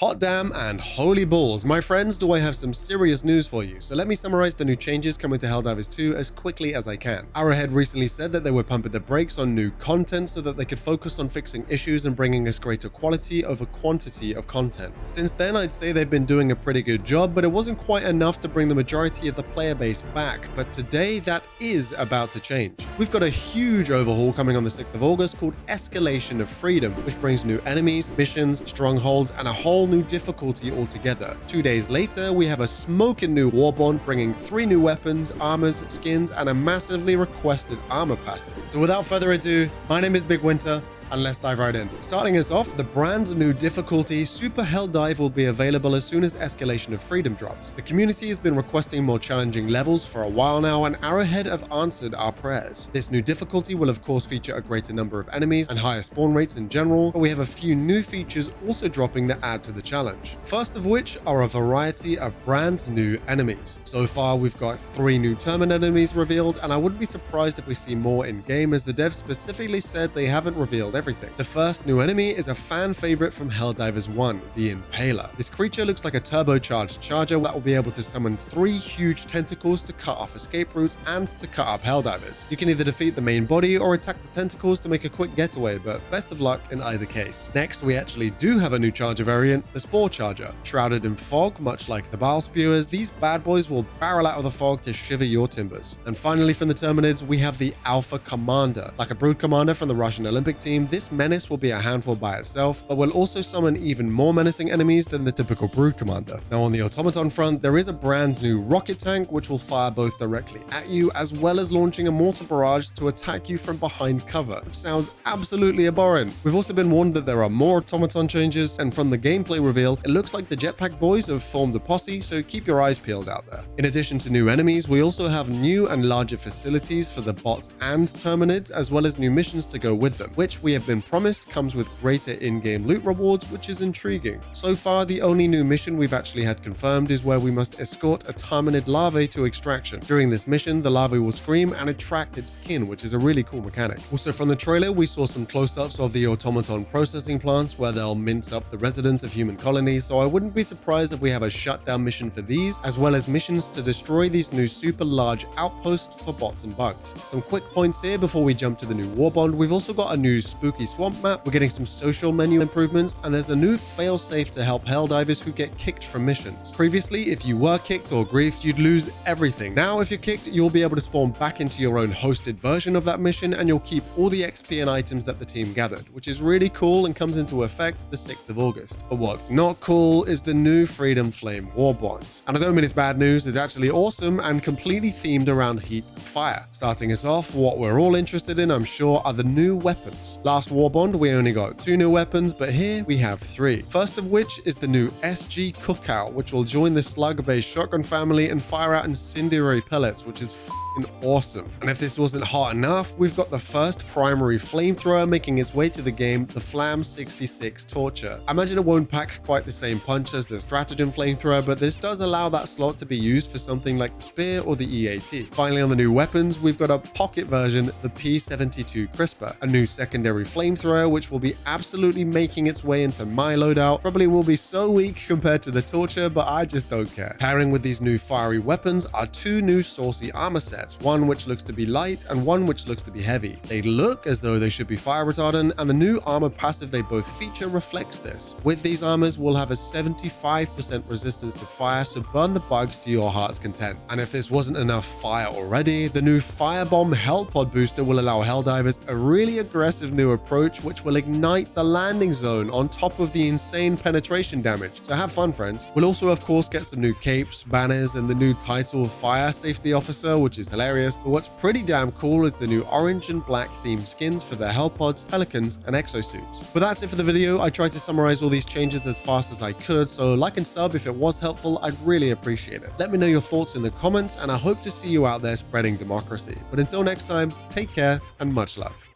Hot damn and holy balls, my friends, do I have some serious news for you. So let me summarize the new changes coming to Helldivers 2 as quickly as I can. Arrowhead recently said that they were pumping the brakes on new content so that they could focus on fixing issues and bringing us greater quality over quantity of content. Since then, I'd say they've been doing a pretty good job, but it wasn't quite enough to bring the majority of the player base back. But today, that is about to change. We've got a huge overhaul coming on the 6th of August called Escalation of Freedom, which brings new enemies, missions, strongholds, and a whole new difficulty altogether. 2 days later, we have a smoking new Warbond bringing 3 new weapons, armors, skins, and a massively requested armor passive. So without further ado, my name is BigWynter, and let's dive right in. Starting us off, the brand new difficulty Super Helldive will be available as soon as Escalation of Freedom drops. The community has been requesting more challenging levels for a while now, and Arrowhead have answered our prayers. This new difficulty will of course feature a greater number of enemies and higher spawn rates in general, but we have a few new features also dropping that add to the challenge. First of which are a variety of brand new enemies. So far, we've got 3 new Termin enemies revealed, and I wouldn't be surprised if we see more in-game, as the devs specifically said they haven't revealed everything. The first new enemy is a fan favorite from Helldivers 1, the Impaler. This creature looks like a turbocharged charger that will be able to summon 3 huge tentacles to cut off escape routes and to cut up Helldivers. You can either defeat the main body or attack the tentacles to make a quick getaway, but best of luck in either case. Next, we actually do have a new charger variant, the Spore Charger. Shrouded in fog, much like the Bile Spewers, these bad boys will barrel out of the fog to shiver your timbers. And finally, from the Terminids, we have the Alpha Commander. Like a Brood Commander from the Russian Olympic team, this menace will be a handful by itself, but will also summon even more menacing enemies than the typical Brood Commander. Now on the automaton front, there is a brand new rocket tank which will fire both directly at you as well as launching a mortar barrage to attack you from behind cover, which sounds absolutely abhorrent. We've also been warned that there are more automaton changes, and from the gameplay reveal, it looks like the Jetpack Boys have formed a posse, so keep your eyes peeled out there. In addition to new enemies, we also have new and larger facilities for the bots and Terminids, as well as new missions to go with them, which we have been promised comes with greater in-game loot rewards, which is intriguing. So far, the only new mission we've actually had confirmed is where we must escort a Terminid larvae to extraction. During this mission, the larvae will scream and attract its kin, which is a really cool mechanic. Also from the trailer, we saw some close-ups of the automaton processing plants where they'll mince up the residents of human colonies, so I wouldn't be surprised if we have a shutdown mission for these, as well as missions to destroy these new super large outposts for bots and bugs. Some quick points here before we jump to the new Warbond. We've also got a new spooky swamp map, we're getting some social menu improvements, and there's a new failsafe to help Helldivers who get kicked from missions. Previously, if you were kicked or griefed, you'd lose everything. Now, if you're kicked, you'll be able to spawn back into your own hosted version of that mission, and you'll keep all the XP and items that the team gathered, which is really cool and comes into effect the 6th of August. But what's not cool is the new Freedom Flame Warbond. And I don't mean it's bad news, it's actually awesome and completely themed around heat and fire. Starting us off, what we're all interested in, I'm sure, are the new weapons. Last Warbond, we only got 2 new weapons, but here we have 3. First of which is the new SG Cookout, which will join the slug-based shotgun family and fire out incendiary pellets, which is awesome. And if this wasn't hot enough, we've got the first primary flamethrower making its way to the game, the Flam 66 Torture. I imagine it won't pack quite the same punch as the Stratagem flamethrower, but this does allow that slot to be used for something like the Spear or the EAT. Finally, on the new weapons, we've got a pocket version, the P72 Crisper, a new secondary flamethrower which will be absolutely making its way into my loadout. Probably will be so weak compared to the Torture, but I just don't care. Pairing with these new fiery weapons are 2 new saucy armor sets, one which looks to be light and one which looks to be heavy. They look as though they should be fire retardant, and the new armor passive they both feature reflects this. With these armors, we'll have a 75% resistance to fire, so burn the bugs to your heart's content. And if this wasn't enough fire already, the new Firebomb Hellpod booster will allow Helldivers a really aggressive new approach which will ignite the landing zone on top of the insane penetration damage. So have fun, friends. We'll also of course get some new capes, banners, and the new title Fire Safety Officer, which is hilarious, but what's pretty damn cool is the new orange and black themed skins for the Hellpods, Pelicans, and Exosuits. But that's it for the video. I tried to summarize all these changes as fast as I could, so like and sub if it was helpful, I'd really appreciate it. Let me know your thoughts in the comments, and I hope to see you out there spreading democracy. But until next time, take care and much love.